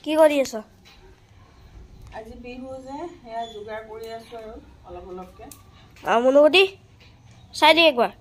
কি কৰি আছ? আজি বিহু যে হেয়া যোগাৰ কৰি আছো আৰু অলপ অলপকে। মুনুগুটি চাই দি একবাৰ।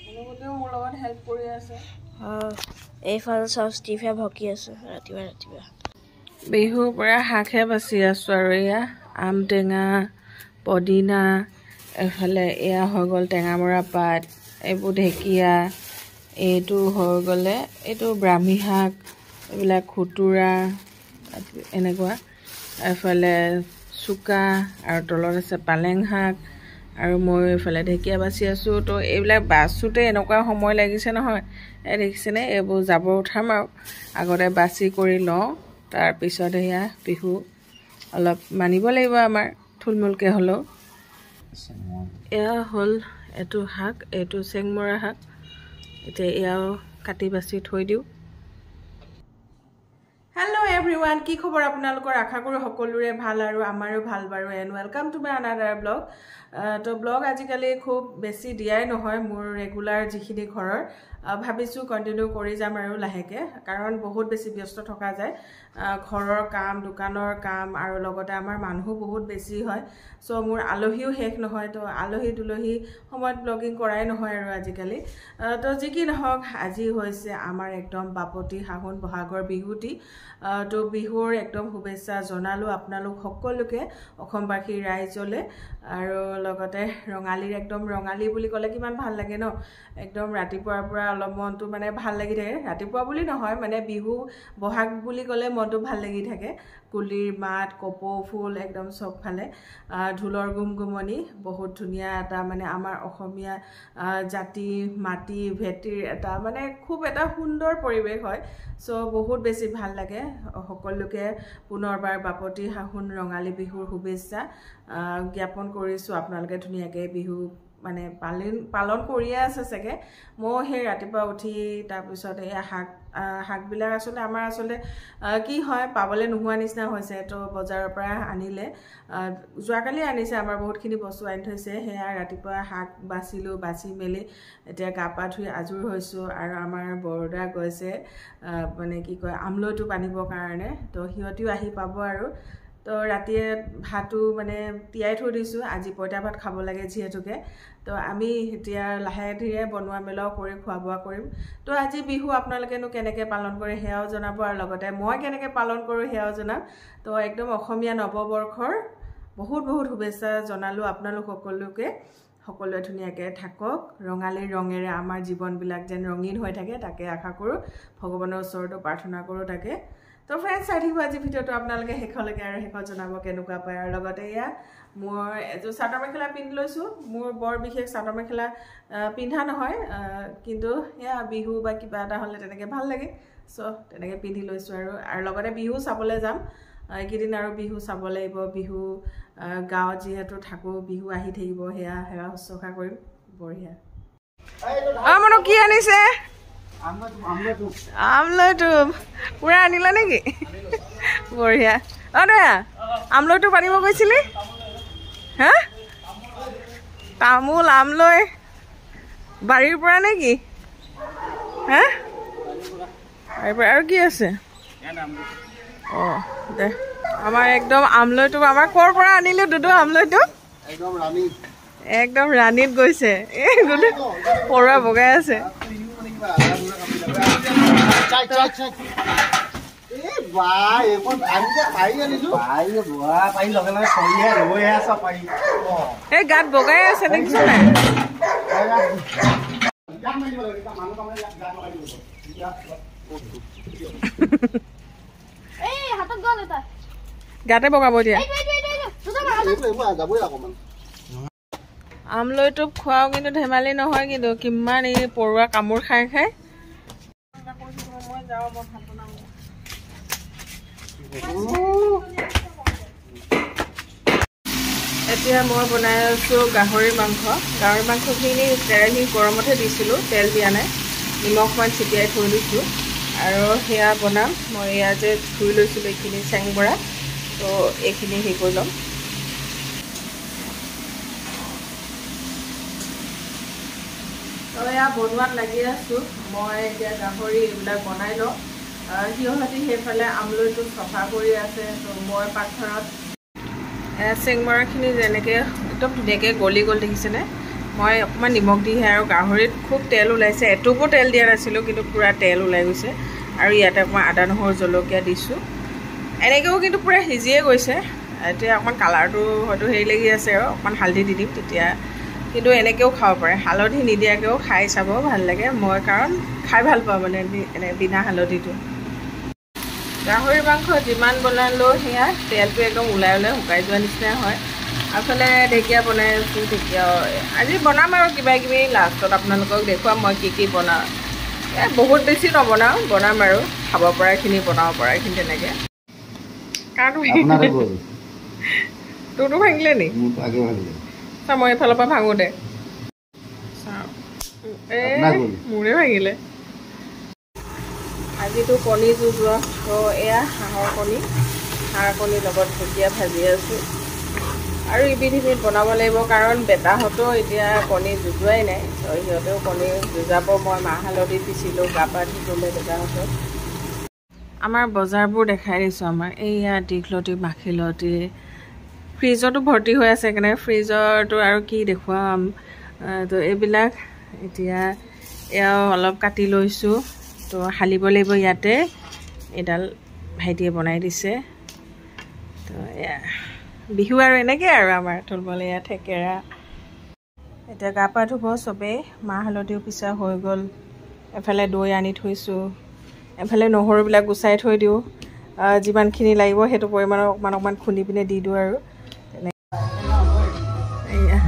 মুনুগুটিও মোৰ লগত হেল্প কৰি আছে। এইফালে চাও ষ্টিভে ভকি আছে ৰাতিপুৱা ৰাতিপুৱা। বিহুৰ পৰা শাকহে বাচি আছো আৰু এয়া আম টেঙা, পদিনা, এফালে এয়া হৈ গ'ল টেঙামৰা পাত, এইবোৰ ঢেকীয়া, এইটো হৈ গ'লে এইটো ব্ৰাহ্মী শাক, এইবিলাক খুতুৰা এনেকুৱা, এফালে চুকা আৰু তলত আছে পালেং শাক, আৰু মই এইফালে ঢেকীয়া বাচি আছোঁ। তো এইবিলাক বাচোঁতে এনেকুৱা সময় লাগিছে নহয়, দেখিছেনে? এইবোৰ জাবৰ উঠাম আৰু আগতে বাচি কৰি লওঁ, তাৰপিছত এয়া বিহু অলপ মানিব লাগিব আমাৰ থুলমূলকৈ হ'লেও। এয়া হ'ল এইটো শাক, এইটো চেংমৰা শাক। এতিয়া এয়াও কাটি বাচি থৈ দিওঁ। হেল্ল' এভৰিৱান, কি খবৰ আপোনালোকৰ? আশা কৰোঁ সকলোৰে ভাল আৰু আমাৰো ভাল বাৰু। And welcome to my another blog. তো ব্লগ আজিকালি খুব বেছি দিয়াই নহয় মোৰ ৰেগুলাৰ যিখিনি ঘৰৰ, ভাবিছোঁ কণ্টিনিউ কৰি যাম আৰু লাহেকৈ, কাৰণ বহুত বেছি ব্যস্ত থকা যায়। ঘৰৰ কাম, দোকানৰ কাম, আৰু লগতে আমাৰ মানুহো বহুত বেছি হয়। চ' মোৰ আলহীও শেষ নহয়, তো আলহী দুলহী সময়ত ব্লগিং কৰাই নহয় আৰু আজিকালি। তো যি কি নহওক, আজি হৈছে আমাৰ একদম বাপতি সাহোন বহাগৰ বিহুটি। তো বিহুৰ একদম শুভেচ্ছা জনালোঁ আপোনালোক সকলোকে, অসমবাসী ৰাইজলৈ। আৰু লগতে ৰঙালীৰ একদম ৰঙালী বুলি ক'লে কিমান ভাল লাগে ন? একদম ৰাতিপুৱাৰ পৰা অলপ মনটো মানে ভাল লাগি থাকে। ৰাতিপুৱা বুলি নহয়, মানে বিহু বহাগ বুলি ক'লে মনটো ভাল লাগি থাকে। কুলিৰ মাত, কপৌ ফুল, একদম চবফালে ঢোলৰ গুমগুমনি, বহুত ধুনীয়া এটা মানে আমাৰ অসমীয়া জাতি মাটি ভেটিৰ এটা মানে খুব এটা সুন্দৰ পৰিৱেশ হয়। চ' বহুত বেছি ভাল লাগে। সকলোকে পুনৰবাৰ বাপতি সাহোন ৰঙালী বিহুৰ শুভেচ্ছা জ্ঞাপন কৰিছোঁ। আপোনালোকে ধুনীয়াকৈ বিহু মানে পালন কৰিয়ে আছে চাগে। ময়ো সেই ৰাতিপুৱা উঠি তাৰপিছত এই শাকবিলাক আচলতে আমাৰ কি হয়, পাবলৈ নোহোৱা নিচিনা হৈছে। তো বজাৰৰ পৰা আনিলে, যোৱাকালি আনিছে, আমাৰ বহুতখিনি বস্তু আনি থৈছে। সেয়া ৰাতিপুৱা শাক বাচিলোঁ, বাচি মেলি এতিয়া গা পা ধুই আজৰি হৈছোঁ। আৰু আমাৰ বৰদা গৈছে মানে কি কয় আমলৈটো বান্ধিবৰ কাৰণে, তো সিহঁতিও আহি পাব আৰু। তো ৰাতিয়ে ভাতো মানে তিয়াই থৈ দিছোঁ, আজি পঁইতা ভাত খাব লাগে যিহেতুকে। তো আমি এতিয়া লাহে ধীৰে বনোৱা মেলাও কৰি খোৱা বোৱা কৰিম। তো আজি বিহু আপোনালোকেনো কেনেকৈ পালন কৰে সেয়াও জনাব, আৰু লগতে মই কেনেকৈ পালন কৰোঁ সেয়াও জনাম। তো একদম অসমীয়া নৱবৰ্ষৰ বহুত বহুত শুভেচ্ছা জনালোঁ আপোনালোক সকলোকে। সকলোৱে ধুনীয়াকৈ থাকক, ৰঙালীৰ ৰঙেৰে আমাৰ জীৱনবিলাক যেন ৰঙীন হৈ থাকে, তাকে আশা কৰোঁ। ভগৱানৰ ওচৰতো প্ৰাৰ্থনা কৰোঁ তাকে। তো ফ্ৰেণ্ডছ, চাই থাকিব আজি ভিডিঅ'টো আপোনালোকে শেষলৈকে, আৰু শেষত জনাব কেনেকুৱা পায়। আৰু লগতে এয়া মই এযোৰ চাদৰ মেখেলা পিন্ধি লৈছোঁ। মোৰ বৰ বিশেষ চাদৰ মেখেলা পিন্ধা নহয়, কিন্তু এয়া বিহু বা কিবা এটা হ'লে তেনেকৈ ভাল লাগে। চ' তেনেকৈ পিন্ধি লৈছোঁ। আৰু লগতে বিহু চাবলৈ যাম এইকেইদিন, আৰু বিহু চাব লাগিব। বিহু গাঁৱত যিহেতু থাকোঁ, বিহু আহি থাকিব, সেয়া সেৱা শুশ্ৰূষা কৰিম। বঢ়িয়া। মনো কি আনিছে? আমলৈটো পুৰা আনিলা নেকি? বঢ়িয়া। দয়া আমলৈটো পানিব গৈছিলি? হা? তামোল আমলৈ বাৰীৰ পৰা নেকি? হা? বাৰীৰ পৰা। আৰু কি আছে? অঁ দে, আমাৰ একদম আমলৈটো আমাৰ ক'ৰ পৰা আনিলোঁ দুদু আমলৈটো? একদম ৰাণীত গৈছে। এই দুদু পৰুৱা বগাই আছে। এই গাত বগাই আছে দেখিছ নাই? গাতে বগাব এতিয়া। আমলৈটো খোৱাও কিন্তু ধেমালি নহয়, কিন্তু কিমান এই পৰুৱা কামোৰ খাই খাই। এতিয়া মই বনাই আছোঁ গাহৰি মাংস। গাহৰি মাংসখিনি কেৰাহী গৰমতহে দিছিলোঁ, তেল দিয়া নাই, নিমখ অকণমান ছিটিয়াই থৈ দিছোঁ। আৰু সেয়া বনাম মই। এয়া যে ধুই লৈছিলোঁ এইখিনি চেংমৰা, তো এইখিনি হেৰি কৰি ল'ম। তো এয়া বনোৱাত লাগি আছোঁ মই। এতিয়া গাহৰি এইবিলাক বনাই লওঁ, সিহঁতি সেইফালে আমলৈটো চফা কৰি আছে। তো মই পাকঘৰত চেংমৰাখিনি যেনেকৈ একদম ধুনীয়াকৈ গলি গ'ল দেখিছেনে। মই অকণমান নিমখ দিহে আৰু গাহৰিত খুব তেল ওলাইছে, এটুপো তেল দিয়া নাছিলোঁ কিন্তু পূৰা তেল ওলাই গৈছে। আৰু ইয়াতে অকণমান আদা নহৰু জলকীয়া দিছোঁ। এনেকৈও কিন্তু পূৰা সিজিয়ে গৈছে। এতিয়া অকণমান কালাৰটো হয়তো হেৰি লাগি আছে আৰু অকণমান হালধি দি দিম তেতিয়া, কিন্তু এনেকৈও খাব পাৰে, হালধি নিদিয়াকৈও খাই চাব ভাল লাগে। মই কাৰণ খাই ভাল পাওঁ মানে এনে বিনা হালধিটো। গাহৰি মাংস যিমান বনালেও সেয়া তেলটো একদম ওলাই ওলাই শুকাই যোৱা নিচিনা হয়। আগফালে ঢেকীয়া বনাই আছোঁ, ঢেকীয়া আজি বনাম আৰু কিবা কিবি লাষ্টত আপোনালোকক দেখুৱাম মই কি বনাওঁ। বহুত বেছি নবনাওঁ, বনাম আৰু খাব পৰাখিনি বনাব পৰাখিনি তেনেকৈ। তোৰটো ভাঙিলে নি? চা মই এইফালৰ পৰা ভাঙো দে। মোৰে ভাঙিলে। আজিতো কণী যুঁজোৱা, তো এয়া হাঁহৰ কণী, হাঁহৰ কণীৰ লগত ঢেকীয়া ভাজি আছোঁ। আৰু ইবিধ সিবিধ বনাব লাগিব কাৰণ বেটাহঁতো এতিয়া কণী যুঁজোৱাই নাই। তো সিহঁতেও কণী যুঁজাব। মই মাহ হালধি পিছিলোঁ, গা পা ধুই গ'লে বেটাহঁতক। আমাৰ বজাৰবোৰ দেখাই দিছোঁ। আমাৰ এইয়া দীঘলতি, মাখিলতি, ফ্ৰিজতো ভৰ্তি হৈ আছে। সেইকাৰণে ফ্ৰিজৰটো আৰু কি দেখুৱাম। তো এইবিলাক এতিয়া এয়াও অলপ কাটি লৈছোঁ। তো হালিব লাগিব ইয়াতে, এডাল ভাইটিয়ে বনাই দিছে। তো এয়া বিহু আৰু এনেকৈ আৰু আমাৰ থুলমূল এয়া থেকেৰা। এতিয়া গা পা ধুব চবেই, মাহ হালধিও পিছা হৈ গ'ল। এফালে দৈ আনি থৈছোঁ, এফালে নহৰুবিলাক গুচাই থৈ দিওঁ। যিমানখিনি লাগিব সেইটো পৰিমাণৰ অকণমান অকণমান খুন্দি পিনে দি দিওঁ আৰু এয়া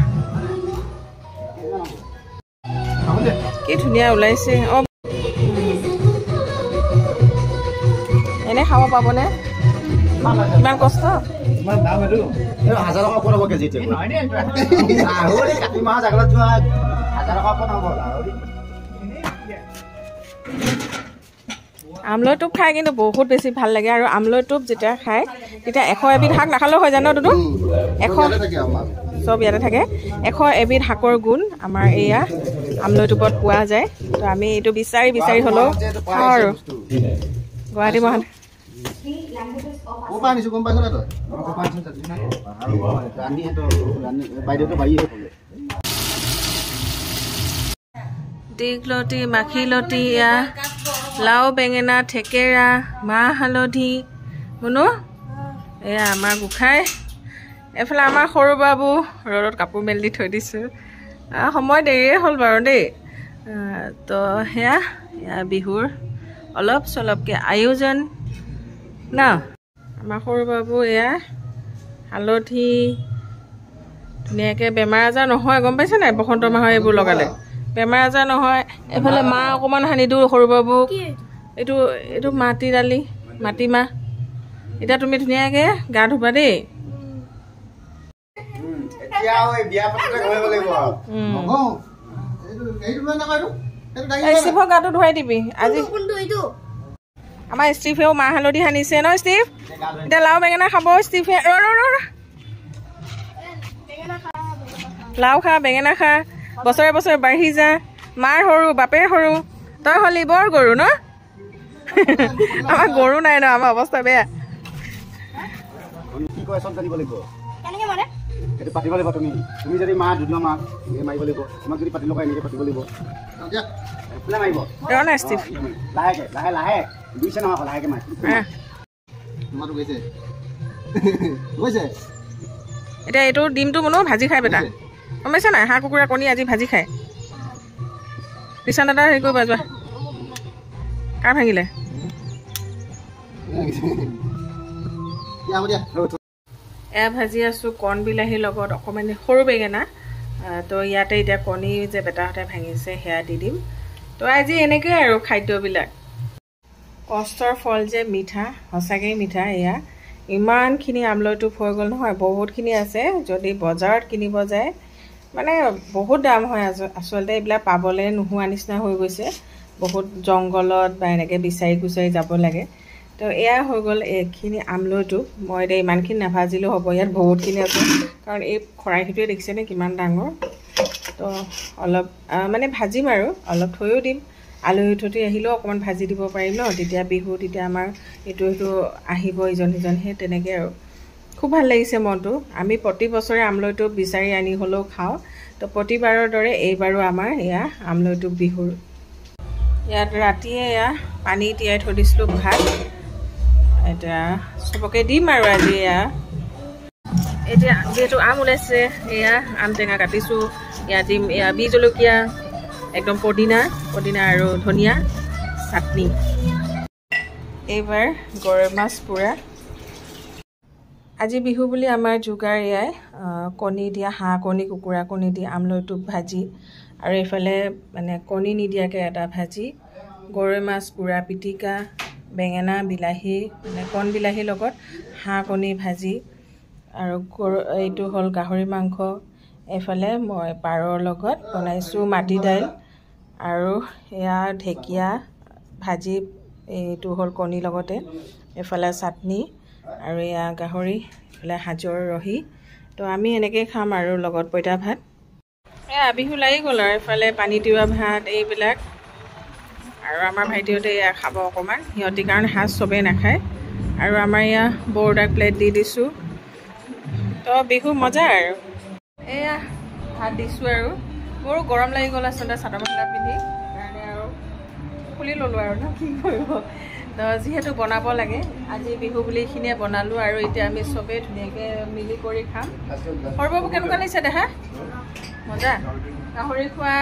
কি ধুনীয়া ওলাইছে। অঁ এনে খাব পাবনে? ইমান কষ্ট। আমলৈ টোপ খাই কিন্তু বহুত বেছি ভাল লাগে। আৰু আমলৈ টোপ যেতিয়া খায় তেতিয়া 100 এবিধ শাক নাখালেও হৈ যায় ন? দুটো 100 চব ইয়াতে থাকে। 100 এবিধ শাকৰ গুণ আমাৰ এয়া আমলৈ টোপত পোৱা যায়। তো আমি এইটো বিচাৰি বিচাৰি হ'লেও খাওঁ আৰু গুৱাহাটী মহানগৰ। দীঘলতি, মাখিলতি, এয়া লাও, বেঙেনা, থেকেৰা, মাহ হালধি। শুনো এয়া আমাৰ গোঁসাই। এইফালে আমাৰ সৰু বাবু ৰ'দত কাপোৰ মেলি দি থৈ দিছোঁ। সময় দেৰিয়ে হ'ল বাৰু দেই। তো সেয়া বিহুৰ অলপ চলপকৈ আয়োজন ন। আমাৰ সৰু বাবু এয়া হালধি ধুনীয়াকৈ, বেমাৰ আজাৰ নহয় গম পাইছে নাই? বসন্ত মাহৰ এইবোৰ লগালে বেমাৰ আজাৰ নহয়। এফালে মাহ অকণমান সানি দিওঁ সৰু বাবুক। এইটো মাটি দালি, মাটিমাহ। এতিয়া তুমি ধুনীয়াকৈ গা ধুবা দেই। ষ্টিভৰ গাটো ধুৱাই দিবি আজি। আমাৰ ষ্টিভেও মাহ হালধি সানিছে ন? ষ্টিভ এতিয়া লাও বেঙেনা খাব ষ্টিভে। লাও খা, বেঙেনা খা, বছৰে বছৰে বাঢ়ি যা। মাৰ সৰু, বাপেৰ সৰু, তই হলি বৰ গৰু ন? আমাৰ গৰু নাই ন, আমাৰ অৱস্থা বেয়া। পাতিব লাগিব তুমি যদি মা দুধ মাক মাৰিব লাগিব, তোমাক যদি পাতি লগাই এনেকৈ পাতিব লাগিব। লাহে লাহে বুজিছে নহয়, লাহেকে মাৰ। এতিয়া এইটো ডিমটো মনো ভাজি খাই বেটা, গম পাইছা নাই? হাঁহ কুকুৰা কণী আজি ভাজি খায়। ৰিচান দাদা হেৰি কৰিবা যোৱা। কাৰ ভাঙিলে? এয়া ভাজি আছোঁ কণ বিলাহীৰ লগত অকণমান সৰু বেঙেনা। তো ইয়াতে এতিয়া কণী যে বেটাহঁতে ভাঙিছে সেয়া দি দিম। তো আজি এনেকৈ আৰু খাদ্যবিলাক। কষ্টৰ ফল যে মিঠা, সঁচাকৈ মিঠা। এয়া ইমানখিনি আমলৈ টোপ হৈ গ'ল নহয়, বহুতখিনি আছে। যদি বজাৰত কিনিব যায় মানে বহুত দাম হয়। আচলতে এইবিলাক পাবলৈ নোহোৱা নিচিনা হৈ গৈছে। বহুত জংঘলত বা এনেকৈ বিচাৰি কুচাৰি যাব লাগে। তো এয়া হৈ গ'ল এইখিনি আমলৈ টোপ। মই এতিয়া ইমানখিনি নাভাজিলেও হ'ব, ইয়াত বহুতখিনি আছে কাৰণ এই খৰাহিটোৱে দেখিছেনে কিমান ডাঙৰ। তো অলপ মানে ভাজিম আৰু অলপ থৈও দিম। আলহী অতিথি আহিলেও অকণমান ভাজি দিব পাৰিম ন, তেতিয়া বিহু তেতিয়া আমাৰ এইটো আহিব ইজন সিজন, সেই তেনেকৈ আৰু খুব ভাল লাগিছে মনটো। আমি প্ৰতি বছৰে আমলৈটো বিচাৰি আনি হ'লেও খাওঁ, তো প্ৰতিবাৰৰ দৰে এইবাৰো আমাৰ এয়া আমলৈটো বিহুৰ। ইয়াত ৰাতিয়ে এয়া পানী তিয়াই থৈ দিছিলোঁ ভাত, এতিয়া চবকে দিম আৰু আজি এয়া। এতিয়া যিহেতু আম ওলাইছে, এয়া আম টেঙা কাটিছোঁ, ইয়াত দিম এয়া বি জলকীয়া, একদম পদিনা আৰু ধনিয়া চাটনি। এইবাৰ গৰৈ মাছ পোৰা। আজি বিহু বুলি আমাৰ যোগাৰ এয়াই, কণী দিয়া, হাঁহ কণী, কুকুৰা কণী দি আমলৈটো ভাজি, আৰু এইফালে মানে কণী নিদিয়াকৈ এটা ভাজি, গৰৈ মাছ পোৰা পিটিকা, বেঙেনা বিলাহী মানে কণ বিলাহীৰ লগত হাঁহ কণী ভাজি, আৰু এইটো হ'ল গাহৰি মাংস। এইফালে মই পাৰৰ লগত বনাইছোঁ মাটি দাইল, আৰু এয়া ঢেকীয়া ভাজি, এইটো হ'ল কণীৰ লগতে, এইফালে চাটনি, আৰু এয়া গাহৰি, এইফালে সাজৰ ৰহি। তো আমি এনেকৈ খাম আৰু লগত পঁইতা ভাত। এয়া বিহু লাগি গ'ল আৰু এইফালে পানী তিওৱা ভাত এইবিলাক, আৰু আমাৰ ভাইটিহঁতে এয়া খাব অকণমান, সিহঁতি কাৰণ সাজ চবেই নাখায়। আৰু আমাৰ এয়া বৰ্ডাৰ প্লেট দি দিছোঁ, তো বিহু মজা আৰু। এয়া ভাত দিছোঁ, আৰু মোৰো গৰম লাগি গ'ল আচলতে চাদৰ মেখেলা পিন্ধি, সেইকাৰণে আৰু খুলি ল'লোঁ আৰু ন, কি কৰিব। তো যিহেতু বনাব লাগে, আজি বিহু বুলি এইখিনিয়ে বনালোঁ, আৰু এতিয়া আমি চবেই ধুনীয়াকৈ মিলি কৰি খাম। সৰবাবু কেনেকুৱা লাগিছে দেহা? মজা। গাহৰি খোৱা,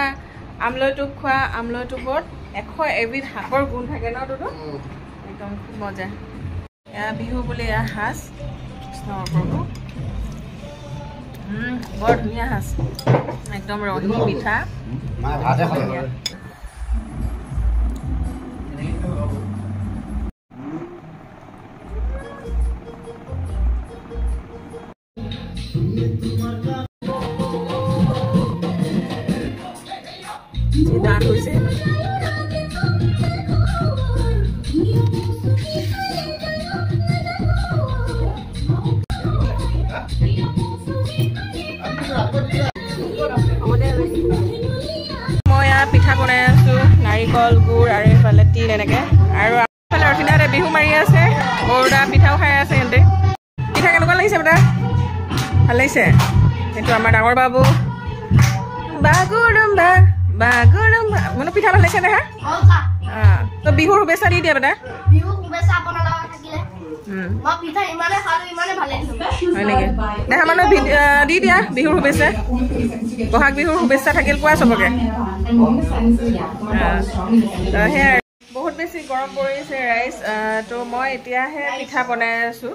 আমলৈটোপ খোৱা, আমলৈটোপত 100 এবিধ শাকৰ গুণ থাকে ন দুটো, একদম খুব মজা। এয়া বিহু বুলি এয়া সাজ, কৃষ্ণ প্ৰভু, বৰ ধুনীয়া সাজ, একদম ৰহি মিঠা। দাঁত হৈছে মই ইয়াত পিঠা বনাই আছোঁ, নাৰিকল গুড় আৰু এইফালে তিল এনেকৈ, আৰু এইফালে অৰ্চিতাহঁতে বিহু মাৰি আছে, বৰদা পিঠাও খাই আছে সিহঁতে। পিঠা কেনেকুৱা লাগিছে বেটা? ভাল লাগিছে? এইটো আমাৰ ডাঙৰ বাবু, বাগুৰুম্বা বাগুৰুম্বা, মানে পিঠা ভাল লাগিছে দেহা? তো বিহুৰ শুভেচ্ছা দি দিয়া বেটা। হয় নেকি? দেহা মানুহ দি দিয়া বিহুৰ শুভেচ্ছা, বহাগ বিহুৰ শুভেচ্ছা থাকিল কোৱা চবকে। সেয়াই, বহুত বেছি গৰম পৰিছে ৰাইজ, তো মই এতিয়াহে পিঠা বনাই আছোঁ।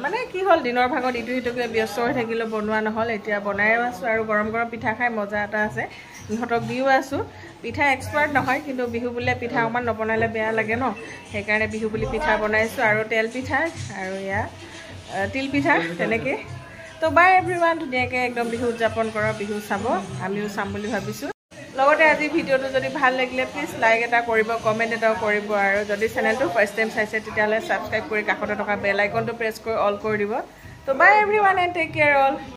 মানে কি হ'ল, দিনৰ ভাগত ইটো সিটোকে ব্যস্ত হৈ থাকিলোঁ, বনোৱা নহ'ল। এতিয়া বনাইও আছোঁ, আৰু গৰম গৰম পিঠা খাই মজা এটা আছে, ইহঁতক দিও আছোঁ। পিঠা এক্সপাৰ্ট নহয়, কিন্তু বিহু বুলিলে পিঠা অকণমান নবনালে বেয়া লাগে ন, সেইকাৰণে বিহু বুলি পিঠা বনাইছোঁ, আৰু তেল পিঠা আৰু এয়া তিল পিঠা তেনেকৈ। তো বাই এভৰিৱান, ধুনীয়াকৈ একদম বিহু উদযাপন কৰক, বিহু চাব, আমিও চাম বুলি ভাবিছোঁ। লগতে আজি ভিডিঅ'টো যদি ভাল লাগিলে প্লিজ লাইক এটা কৰিব, কমেণ্ট এটাও কৰিব, আৰু যদি চেনেলটো ফাৰ্ষ্ট টাইম চাইছে তেতিয়াহ'লে ছাবস্ক্ৰাইব কৰি কাষতে থকা বেল আইকনটো প্ৰেছ কৰি অল কৰি দিব। তো bye everyone and take care all.